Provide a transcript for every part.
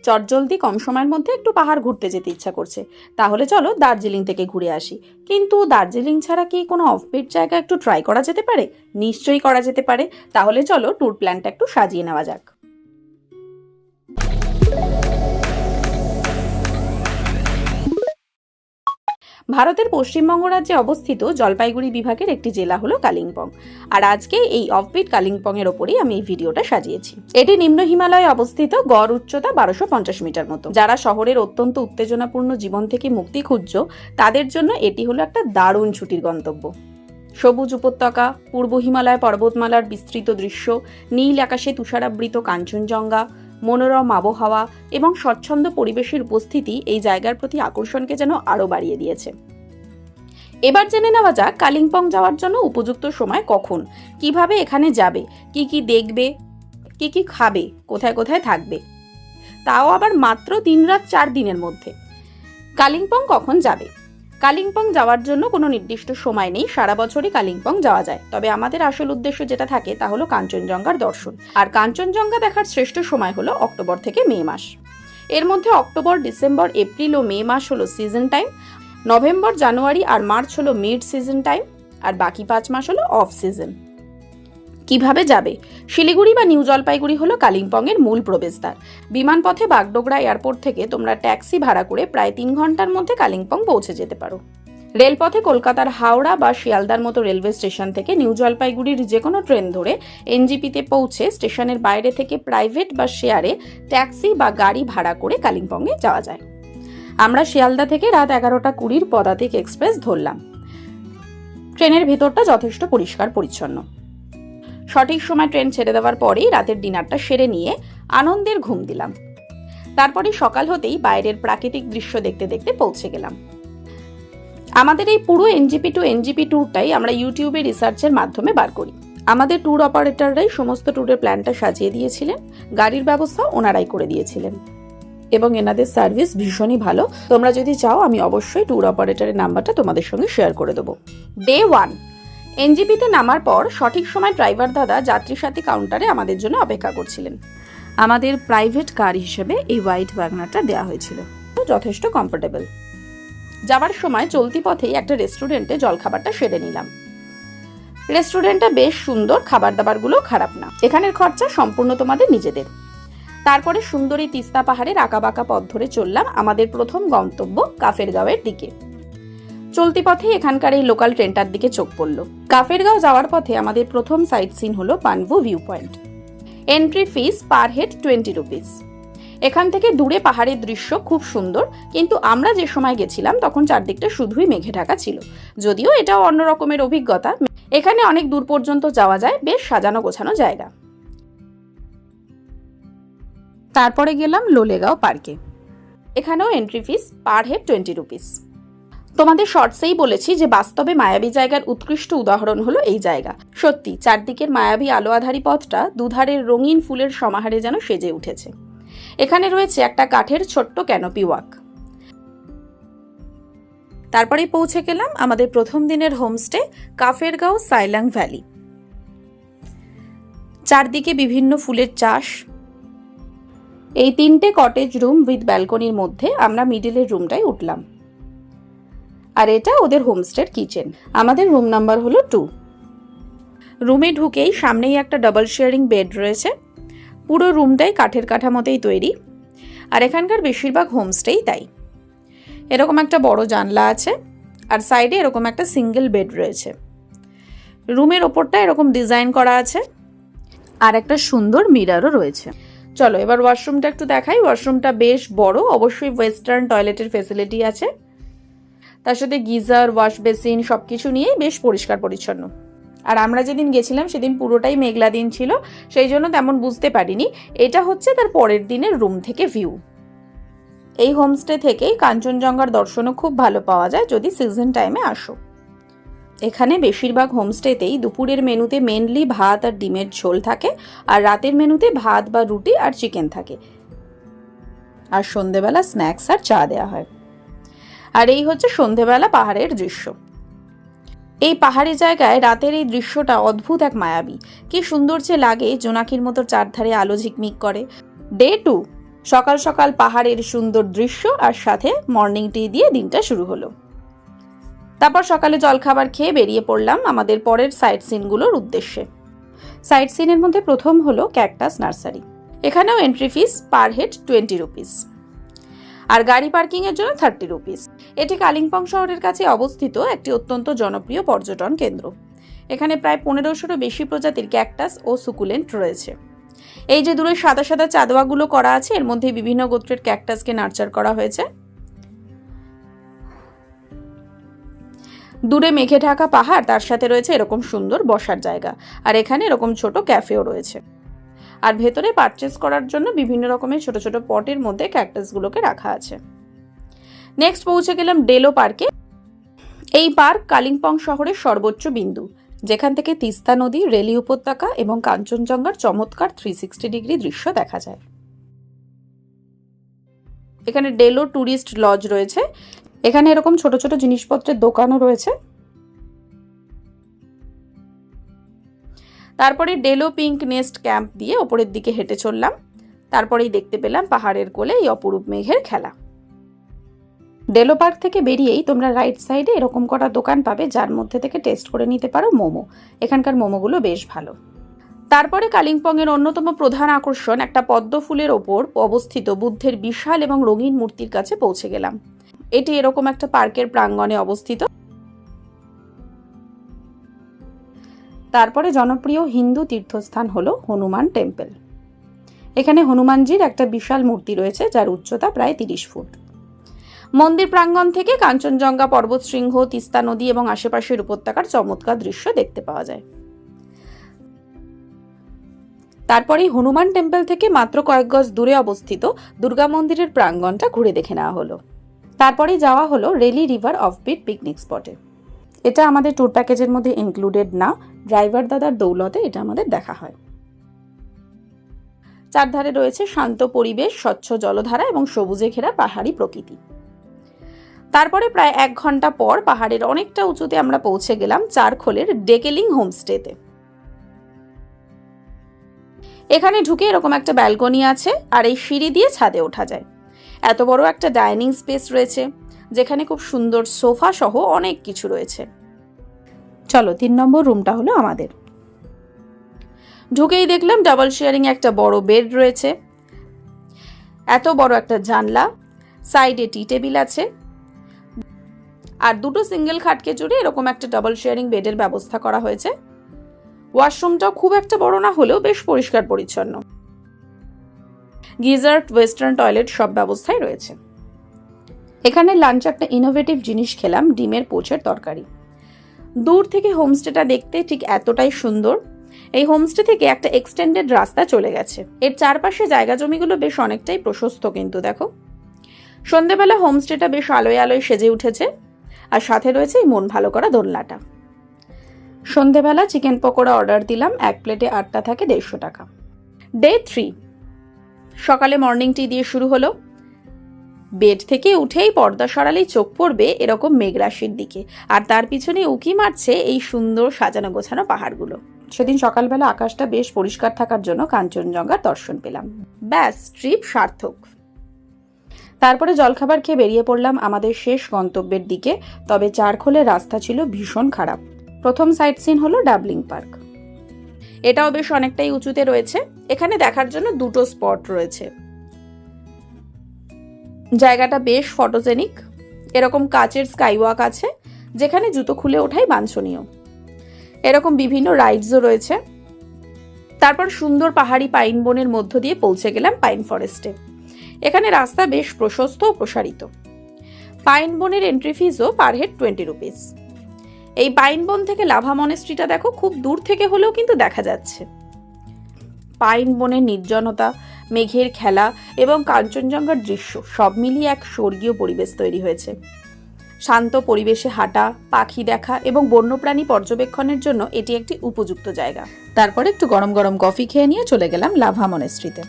চটজলদি কম সময়ের মধ্যে একটু পাহাড় ঘুরতে যেতে ইচ্ছা করছে, তাহলে চলো দার্জিলিং থেকে ঘুরে আসি। কিন্তু দার্জিলিং ছাড়া কি কোনো অফবিট জায়গা একটু ট্রাই করা যেতে পারে? নিশ্চয়ই করা যেতে পারে। তাহলে চলো ট্যুর প্ল্যানটা একটু সাজিয়ে নেওয়া যাক। ভারতের পশ্চিমবঙ্গ রাজ্যে অবস্থিত জলপাইগুড়ি বিভাগের একটি জেলা হলো কালিম্পং। আর আজকে এই অফবিট কালিম্পং এর ওপরেই আমি এই ভিডিওটা সাজিয়েছি। এটি নিম্ন হিমালয়ে অবস্থিত, গড় উচ্চতা 1250 মিটার মতো। যারা শহরের অত্যন্ত উত্তেজনাপূর্ণ জীবন থেকে মুক্তি খুঁজছো, তাদের জন্য এটি হলো একটা দারুণ ছুটির গন্তব্য। সবুজ উপত্যকা, পূর্ব হিমালয় পর্বতমালার বিস্তৃত দৃশ্য, নীল আকাশে তুষারাবৃত কাঞ্চনজঙ্ঘা, মনোরম আবহাওয়া এবং স্বচ্ছন্দ পরিবেশের উপস্থিতি এই জায়গার প্রতি আকর্ষণকে যেন আরও বাড়িয়ে দিয়েছে। এবার জেনে নেওয়া যাক কালিম্পং যাওয়ার জন্য উপযুক্ত সময় কখন, কিভাবে এখানে যাবে, কি কি দেখবে, কি কি খাবে, কোথায় কোথায় থাকবে, তাও আবার মাত্র 3 রাত 4 দিনের মধ্যে। কালিম্পং কখন যাবে? কালিম্পং যাওয়ার জন্য কোনো নির্দিষ্ট সময় নেই, সারা বছরই কালিম্পং যাওয়া যায়। তবে আমাদের আসল উদ্দেশ্য যেটা থাকে তা হলো কাঞ্চনজঙ্ঘার দর্শন। আর কাঞ্চনজঙ্ঘা দেখার শ্রেষ্ঠ সময় হলো অক্টোবর থেকে মে মাস। এর মধ্যে অক্টোবর, ডিসেম্বর, এপ্রিল ও মে মাস হলো সিজন টাইম, নভেম্বর, জানুয়ারি আর মার্চ হলো মিড সিজন টাইম, আর বাকি 5 মাস হলো অফ সিজন। কিভাবে যাবে? শিলিগুড়ি বা নিউ জলপাইগুড়ি হলো কালিম্পং এর মূল প্রবেশদ্বার। বিমানপথে বাগডোগরা এয়ারপোর্ট থেকে তোমরা ট্যাক্সি ভাড়া করে প্রায় 3 ঘন্টার মধ্যে কালিম্পং পৌঁছে যেতে পারো। রেলপথে কলকাতার হাওড়া বা শিয়ালদার মতো রেলওয়ে স্টেশন থেকে নিউ জলপাইগুড়ির যে কোনো ট্রেন ধরে এনজিপিতে পৌঁছে স্টেশনের বাইরে থেকে প্রাইভেট বা শেয়ারে ট্যাক্সি বা গাড়ি ভাড়া করে কালিম্পংয়ে যাওয়া যায়। আমরা শিয়ালদা থেকে রাত 11:20 পদাতিক এক্সপ্রেস ধরলাম। ট্রেনের ভেতরটা যথেষ্ট পরিষ্কার পরিচ্ছন্ন। সঠিক সময় ট্রেন ছেড়ে দেওয়ার পরেই রাতের ডিনারটা সেরে নিয়ে আনন্দের ঘুম দিলাম। তারপরে সকাল হতেই বাইরের প্রাকৃতিক দৃশ্য দেখতে দেখতে পৌঁছে গেলাম। আমাদের এই পুরো এনজিপি টু এনজিপি ট্যুরটাই আমরা ইউটিউবে রিসার্চের মাধ্যমে বার করি। আমাদের ট্যুর অপারেটররাই সমস্ত ট্যুরের প্ল্যানটা সাজিয়ে দিয়েছিলেন, গাড়ির ব্যবস্থা ওনারাই করে দিয়েছিলেন এবং এনাদের সার্ভিস ভীষণই ভালো। তোমরা যদি চাও আমি অবশ্যই ট্যুর অপারেটরের নাম্বারটা তোমাদের সঙ্গে শেয়ার করে দেবো। ডে 1 এনজিপিতে নামার পর সঠিক সময় ড্রাইভার দাদা যাত্রী সাথী কাউন্টারে আমাদের জন্য অপেক্ষা করছিলেন। আমাদের প্রাইভেট কার হিসেবে এই হোয়াইট ওয়াগনারটা দেওয়া হয়েছিল, যথেষ্ট কমফোর্টেবল। যাওয়ার সময় চলতি পথেই একটা রেস্টুরেন্টে জলখাবারটা সেরে নিলাম। রেস্টুরেন্টটা বেশ সুন্দর, খাবার দাবারগুলো খারাপ না। এখানের খরচা সম্পূর্ণ তোমাদের নিজেদের। তারপরে সুন্দরী তিস্তা পাহাড়ের আঁকাবাঁকা পথ ধরে চললাম আমাদের প্রথম গন্তব্য কাফেরগাঁওয়ের দিকে। চলতি পথে এখানকার এই লোকাল ট্রেনটার দিকে চোখ পড়ল। কাফেরগাঁও যাওয়ার পথে আমাদের প্রথম সাইট সিন হলো Panbu view point. Entry fees per head 20 rupees. এখান থেকে দূরে পাহাড়ের দৃশ্য খুব সুন্দর, কিন্তু আমরা যে সময় গেছিলাম তখন চারদিকটা শুধুই মেঘে ঢাকা ছিল। যদিও এটাও অন্য রকমের অভিজ্ঞতা। এখানে অনেক দূর পর্যন্ত যাওয়া যায়, বেশ সাজানো গোছানো জায়গা। তারপরে গেলাম লোলেগাঁও পার্কে। এখানেও entry fees per head 20 rupees. তোমাদের শর্টসেই বলেছি যে বাস্তবে মায়াবী জায়গার উৎকৃষ্ট উদাহরণ হলো এই জায়গা। সত্যি চারদিকের মায়াবী আলো আধারী পথটা দুধারের রঙিন ফুলের সমাহারে যেন সেজে উঠেছে। এখানে রয়েছে একটা কাঠের ছোট্ট ক্যানোপি ওয়াক। তারপরে পৌঁছে গেলাম আমাদের প্রথম দিনের হোমস্টে কাফেরগাঁও সাইলাং ভ্যালি। চারদিকে বিভিন্ন ফুলের চাষ। এই 3টে কটেজ রুম উইথ ব্যালকনির মধ্যে আমরা মিডিলের রুমটায় উঠলাম। আর এটা ওদের হোমস্টের কিচেন। আমাদের রুম নাম্বার হলো 2। রুমে ঢুকেই সামনেই একটা ডাবল শেয়ারিং বেড রয়েছে। পুরো রুমটাই কাঠের কাঠামোতেই তৈরি, আর এখানকার বেশিরভাগ হোমস্টেই তাই। এরকম একটা বড় জানলা আছে, আর সাইডে এরকম একটা সিঙ্গেল বেড রয়েছে। রুমের ওপরটা এরকম ডিজাইন করা আছে, আর একটা সুন্দর মিররও রয়েছে। চলো এবার ওয়াশরুমটা একটু দেখাই। ওয়াশরুমটা বেশ বড়, অবশ্যই ওয়েস্টার্ন টয়লেটের ফেসিলিটি আছে। তার সাথে গিজার, ওয়াশ বেসিন সবকিছু নিয়েই বেশ পরিষ্কার পরিচ্ছন্ন। আর আমরা যেদিন গেছিলাম সেদিন পুরোটাই মেঘলা দিন ছিল, সেই জন্য তেমন বুঝতে পারিনি। এটা হচ্ছে তার পরের দিনের রুম থেকে ভিউ। এই হোমস্টে থেকেই কাঞ্চনজঙ্ঘার দর্শনও খুব ভালো পাওয়া যায় যদি সিজন টাইমে আসো। এখানে বেশিরভাগ হোমস্টেতেই দুপুরের মেনুতে মেনলি ভাত আর ডিমের ঝোল থাকে, আর রাতের মেনুতে ভাত বা রুটি আর চিকেন থাকে, আর সন্ধেবেলা স্ন্যাক্স আর চা দেওয়া হয়। আর এই হচ্ছে সন্ধেবেলা পাহাড়ের দৃশ্য। এই পাহাড়ি জায়গায় রাতের এই দৃশ্যটা অদ্ভুত এক মায়াবী। কি সুন্দর যে লাগে, জোনাকির মতো চারধারে আলো ঝিকমিক করে। ডে 2 সকাল সকাল পাহাড়ের সুন্দর দৃশ্য আর সাথে মর্নিং টি দিয়ে দিনটা শুরু হলো। তারপর সকালে জলখাবার খেয়ে বেরিয়ে পড়লাম আমাদের পরের সাইট সিনগুলোর উদ্দেশ্যে। সাইট সিনের মধ্যে প্রথম হলো ক্যাকটাস নার্সারি। এখানেও entry fees per head 20 rupees, আর গাড়ি পার্কিং এর জন্য 30 রুপিস। এটি কালিম্পং শহরের কাছে অবস্থিত একটি অত্যন্ত জনপ্রিয় পর্যটন কেন্দ্র। এখানে প্রায় 1500-ও বেশি প্রজাতির ক্যাকটাস ও সুকুলেন্ট রয়েছে। এই যে দূরে সাদা সাদা চাঁদোয়াগুলো করা আছে, এর মধ্যে বিভিন্ন গোত্রের ক্যাকটাসকে নার্চার করা হয়েছে। দূরে মেঘে ঢাকা পাহাড়, তার সাথে রয়েছে এরকম সুন্দর বসার জায়গা, আর এখানে এরকম ছোট ক্যাফেও রয়েছে। আর ভেতরে পারচেস করার জন্য বিভিন্ন রকমের ছোট ছোট পটের মধ্যে ক্যাকটাসগুলোকে রাখা আছে। নেক্সট পৌঁছে গেলাম ডেলো পার্কে। এই পার্ক কালিম্পং শহরের সর্বোচ্চ বিন্দু, যেখান থেকে তিস্তা নদী, রেলি উপত্যকা এবং কাঞ্চনজঙ্ঘার চমৎকার 360 ডিগ্রি দৃশ্য দেখা যায়। এখানে ডেলো ট্যুরিস্ট লজ রয়েছে। এখানে এরকম ছোট ছোট জিনিসপত্রের দোকানও রয়েছে। তারপরে ডেলো পিঙ্ক নেস্ট ক্যাম্প দিয়ে ওপরের দিকে হেঁটে চললাম। তারপরেই দেখতে পেলাম পাহাড়ের কোলে এই অপরূপ মেঘের খেলা। ডেলো পার্ক থেকে বেরিয়েই তোমরা রাইট সাইডে এরকম কটা দোকান পাবে, যার মধ্যে থেকে টেস্ট করে নিতে পারো মোমো। এখানকার মোমোগুলো বেশ ভালো। তারপরে কালিম্পং এর অন্যতম প্রধান আকর্ষণ একটা পদ্ম ফুলের ওপর অবস্থিত বুদ্ধের বিশাল এবং রঙিন মূর্তির কাছে পৌঁছে গেলাম। এটি এরকম একটা পার্কের প্রাঙ্গণে অবস্থিত। তারপরে জনপ্রিয় হিন্দু তীর্থস্থান হলো হনুমান টেম্পল। এখানে হনুমানজির একটা বিশাল মূর্তি রয়েছে, যার উচ্চতা প্রায় 30 ফুট। মন্দির প্রাঙ্গণ থেকে কাঞ্চনজঙ্ঘা পর্বতশৃঙ্গ, তিস্তা নদী এবং আশেপাশের উপত্যকার চমৎকার দৃশ্য দেখতে পাওয়া যায়। তারপরে হনুমান টেম্পল থেকে মাত্র কয়েক গজ দূরে অবস্থিত দুর্গা মন্দিরের প্রাঙ্গণটা ঘুরে দেখে নেওয়া হলো। তারপরে যাওয়া হলো রেলি রিভার অফবিট পিকনিক স্পটে। এটা আমাদের ট্যুর প্যাকেজের মধ্যে ইনক্লুডেড না, ড্রাইভার দাদার দৌলতে এটা আমাদের দেখা হয়। চারধারে রয়েছে শান্ত পরিবেশ, স্বচ্ছ জলধারা এবং সবুজে ঘেরা পাহাড়ি প্রকৃতি। তারপরে প্রায় 1 ঘন্টা পর পাহাড়ের অনেকটা উঁচুতে আমরা পৌঁছে গেলাম চারখোলের ডেকেলিং হোমস্টেতে। এখানে ঢুকে এরকম একটা ব্যালকনি আছে, আর এই সিঁড়ি দিয়ে ছাদে ওঠা যায়। এত বড় একটা ডাইনিং স্পেস রয়েছে, যেখানে খুব সুন্দর সোফা সহ অনেক কিছু রয়েছে। চলো 3 নম্বর রুমটা হলো আমাদের। ঢুকেই দেখলাম ডাবল শেয়ারিং একটা বড় বেড রয়েছে, এত বড় একটা জানলা, সাইডে টি টেবিল আছে, আর দুটো সিঙ্গেল খাটকে জুড়ে এরকম একটা ডাবল শেয়ারিং বেডের ব্যবস্থা করা হয়েছে। ওয়াশরুমটাও খুব একটা বড় না হলেও বেশ পরিষ্কার পরিচ্ছন্ন। গিজার, ওয়েস্টার্ন টয়লেট সব ব্যবস্থাই রয়েছে। এখানে লাঞ্চ একটা ইনোভেটিভ জিনিস খেলাম, ডিমের পোচের তরকারি। দূর থেকে হোমস্টেটা দেখতে ঠিক এতটাই সুন্দর। এই হোমস্টে থেকে একটা এক্সটেন্ডেড রাস্তা চলে গেছে। এর চারপাশে জায়গা জমিগুলো বেশ অনেকটাই প্রশস্ত, কিন্তু দেখো সন্ধ্যেবেলা হোমস্টেটা বেশ আলোয় আলোয় সেজে উঠেছে, আর সাথে রয়েছে এই মন ভালো করা দোলনাটা। সন্ধ্যেবেলা চিকেন পকোড়া অর্ডার দিলাম, 1 প্লেটে 8টা থাকে 150 টাকা। ডে 3 সকালে মর্নিং টি দিয়ে শুরু হলো। বেড থেকে উঠেই পর্দা সরালেই চোখ পড়বে এরকম মেঘরাশির দিকে, আর তার পিছনে উকি মারছে এই সুন্দর সাজানো গোছানো পাহাড়গুলো। সেদিন সকালবেলা আকাশটা বেশ পরিষ্কার থাকার জন্য কাঞ্চনজঙ্ঘার দর্শন পেলাম। ব্যাস, ট্রিপ সার্থক। তারপরে জলখাবার খেয়ে বেরিয়ে পড়লাম আমাদের শেষ গন্তব্যের দিকে। তবে চারখোলের রাস্তা ছিল ভীষণ খারাপ। প্রথম সাইট সিন হলো ডাবলিং পার্ক। এটাও বেশ অনেকটাই উঁচুতে রয়েছে। এখানে দেখার জন্য 2টো স্পট রয়েছে। জায়গাটা বেশ ফটোজেনিক। এরকম কাচের স্কাইওয়াক আছে, যেখানে জুতো খুলে ওঠাই বাঞ্ছনীয়। এরকম বিভিন্ন রাইডসও রয়েছে। তারপর সুন্দর পাহাড়ি পাইন বনের মধ্য দিয়ে পৌঁছে গেলাম পাইন ফরেস্টে। এখানে রাস্তা বেশ প্রশস্ত ও প্রসারিত। পাইন বনের এন্ট্রি ফিজও পার হেড 20 রুপিস। এই পাইন বন থেকে লাভা মনেস্ট্রিটা দেখো, খুব দূর থেকে হলেও কিন্তু দেখা যাচ্ছে। পাইন বনের নির্জনতা, মেঘের খেলা এবং কাঞ্চনজঙ্ঘার দৃশ্য সব মিলিয়ে এক স্বর্গীয় পরিবেশ তৈরি হয়েছে। শান্ত পরিবেশে হাঁটা, পাখি দেখা এবং বন্যপ্রাণী পর্যবেক্ষণের জন্য এটি একটি উপযুক্ত জায়গা। তারপরে একটু গরম গরম কফি খেয়ে নিয়ে চলে গেলাম লাভা মনেস্ট্রিতে।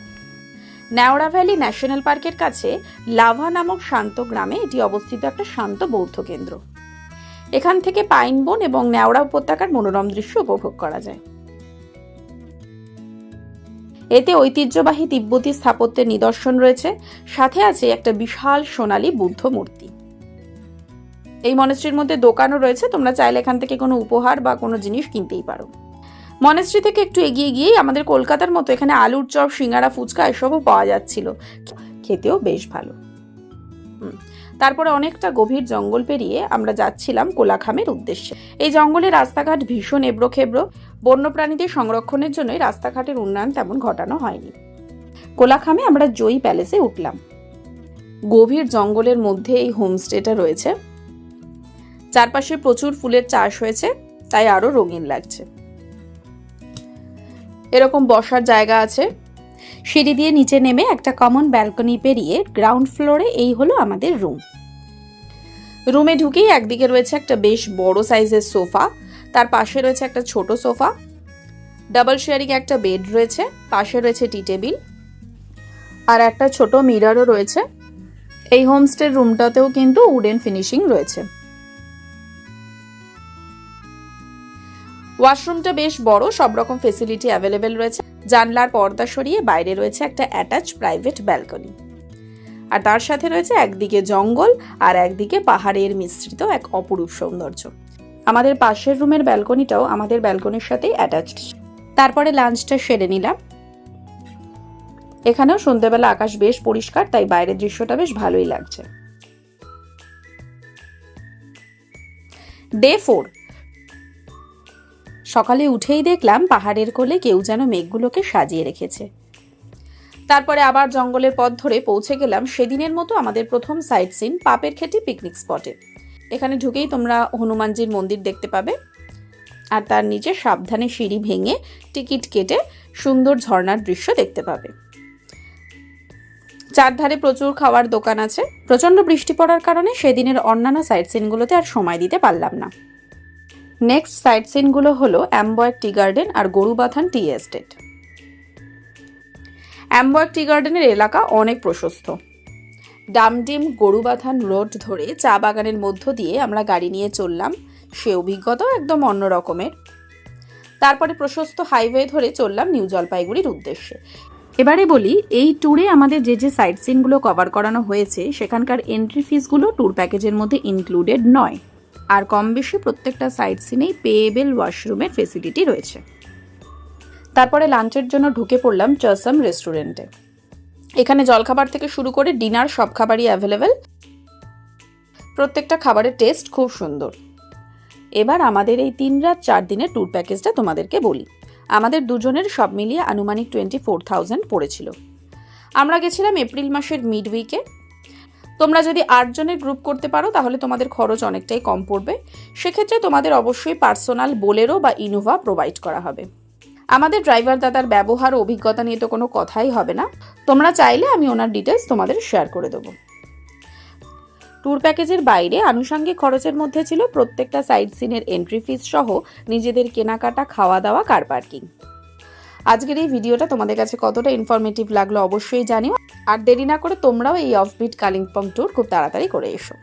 নেওড়া ভ্যালি ন্যাশনাল পার্কের কাছে লাভা নামক শান্ত গ্রামে এটি অবস্থিত একটা শান্ত বৌদ্ধ কেন্দ্র। এখান থেকে পাইন বন এবং নেওড়া উপত্যকার মনোরম দৃশ্য উপভোগ করা যায়। এতে ঐতিহ্যবাহী তিব্বতী স্থাপত্যের নিদর্শন রয়েছে, সাথে আছে একটা বিশাল সোনালী বুদ্ধ মূর্তি। এই মনেস্ট্রির মধ্যে দোকানও রয়েছে, তোমরা চাইলে এখান থেকে কোনো উপহার বা কোনো জিনিস কিনতেই পারো। মনেস্ট্রি থেকে একটু এগিয়ে গিয়েই আমাদের কলকাতার মতো এখানে আলুর চপ, সিঙ্গারা, ফুচকা এসবও পাওয়া যাচ্ছিল, খেতেও বেশ ভালো। তারপরে অনেকটা গভীর জঙ্গল পেরিয়ে আমরা যাচ্ছিলাম কোলাখামের উদ্দেশ্যে। এই জঙ্গলে রাস্তাঘাট ভীষণ এবড়ো-খেবড়ো, বন্যপ্রাণীদের সংরক্ষণের জন্যই রাস্তাঘাটের উন্নয়ন তেমন ঘটানো হয়নি। কোলাখামে আমরা জয়ী প্যালেসে উঠলাম। গভীর জঙ্গলের মধ্যে এই হোমস্টেটা রয়েছে, চারপাশে প্রচুর ফুলের চাষ হয়েছে, তাই আরো রঙিন লাগছে। এরকম বসার জায়গা আছে, সিঁড়ি দিয়ে নিচে নেমে একটা কমন ব্যালকনি পেরিয়ে গ্রাউন্ড ফ্লোরে এই হলো আমাদের রুম। রুমে ঢুকেই একদিকে রয়েছে একটা বেশ বড় সাইজের সোফা, তার পাশে রয়েছে একটা ছোট সোফা, ডাবল শেয়ারিং একটা বেড রয়েছে, পাশে রয়েছে টি টেবিল আর একটা ছোট মিররও রয়েছে। এই হোমস্টের রুমটাতেও কিন্তু উডেন ফিনিশিং রয়েছে। ওয়াশরুমটা বেশ বড়, সব রকম ফেসিলিটি অ্যাভেলেবেল রয়েছে। জানলার পর্দা সরিয়ে বাইরে রয়েছে একটা অ্যাটাচ প্রাইভেট ব্যালকনি, আর তার সাথে রয়েছে একদিকে জঙ্গল আর একদিকে পাহাড়ের মিশ্রিত এক অপরূপ সৌন্দর্য। আমাদের পাশের রুমের ব্যালকনিটাও আমাদের ব্যালকনির সাথেই অ্যাটাচড। তারপরে লাঞ্চটা সেরে নিলাম। এখানেও সন্ধ্যেবেলা আকাশ বেশ পরিষ্কার, তাই বাইরের দৃশ্যটা বেশ ভালোই লাগছে। ডে 4। সকালে উঠেই দেখলাম পাহাড়ের কোলে কেউ যেন মেঘগুলোকে সাজিয়ে রেখেছে। তারপরে আবার জঙ্গলের পথ ধরে পৌঁছে গেলাম সেদিনের মতো আমাদের প্রথম সাইট সিন পাপের খেটি পিকনিক স্পটে। এখানে ঢুকেই তোমরা হনুমানজির মন্দির দেখতে পাবে, আর তার নিচে সাবধানে সিঁড়ি ভেঙে টিকিট কেটে সুন্দর ঝর্ণার দৃশ্য দেখতে পাবে। চারধারে প্রচুর খাওয়ার দোকান আছে। প্রচন্ড বৃষ্টি পড়ার কারণে সেদিনের অন্যান্য সাইট সিনগুলোতে আর সময় দিতে পারলাম না। নেক্সট সাইট সিনগুলো হলো অ্যাম্বয়েক টি গার্ডেন আর গরুবাথান টি এস্টেট। অ্যাম্বয়েক টি গার্ডেনের এলাকা অনেক প্রশস্ত। ডামডিম গরুবাথান রোড ধরে চা বাগানের মধ্য দিয়ে আমরা গাড়ি নিয়ে চললাম, সে অভিজ্ঞতাও একদম অন্য রকমের। তারপরে প্রশস্ত হাইওয়ে ধরে চললাম নিউ জলপাইগুড়ির উদ্দেশ্যে। এবারে বলি, এই ট্যুরে আমাদের যে যে সাইট সিনগুলো কভার করানো হয়েছে সেখানকার এন্ট্রি ফিসগুলো ট্যুর প্যাকেজের মধ্যে ইনক্লুডেড নয়, আর কম বেশি প্রত্যেকটা সাইট সিনেই পেয়েবেল ওয়াশরুমের ফেসিলিটি রয়েছে। তারপরে লাঞ্চের জন্য ঢুকে পড়লাম চাসাম রেস্টুরেন্টে। এখানে জলখাবার থেকে শুরু করে ডিনার সব খাবারই অ্যাভেলেবেল। প্রত্যেকটা খাবারের টেস্ট খুব সুন্দর। এবার আমাদের এই 3 রাত 4 দিনের ট্যুর প্যাকেজটা তোমাদেরকে বলি। আমাদের দুজনের সব মিলিয়ে আনুমানিক 24,000 পড়েছিল। আমরা গেছিলাম এপ্রিল মাসের মিড উইকে। তোমরা যদি 8 জনের গ্রুপ করতে পারো তাহলে তোমাদের খরচ অনেকটাই কম পড়বে। সেক্ষেত্রে তোমাদের অবশ্যই পার্সোনাল বোলেরো বা ইনোভা প্রোভাইড করা হবে। আমাদের ড্রাইভার দাদার ব্যবহার ও অভিজ্ঞতা নিয়ে তো কোনো কথাই হবে না, তোমরা চাইলে আমি ওনার ডিটেলস তোমাদের শেয়ার করে দেবো। ট্যুর প্যাকেজের বাইরে আনুষঙ্গিক খরচের মধ্যে ছিল প্রত্যেকটা সাইট সিনের এন্ট্রি ফিস সহ নিজেদের কেনাকাটা, খাওয়া দাওয়া, কার পার্কিং। আজকের এই ভিডিওটা তোমাদের কাছে কতটা ইনফরমেটিভ লাগলো অবশ্যই জানিও, আর দেরি না করে তোমরাও এই অফবিট কালিম্পং ট্যুর খুব তাড়াতাড়ি করে এসো।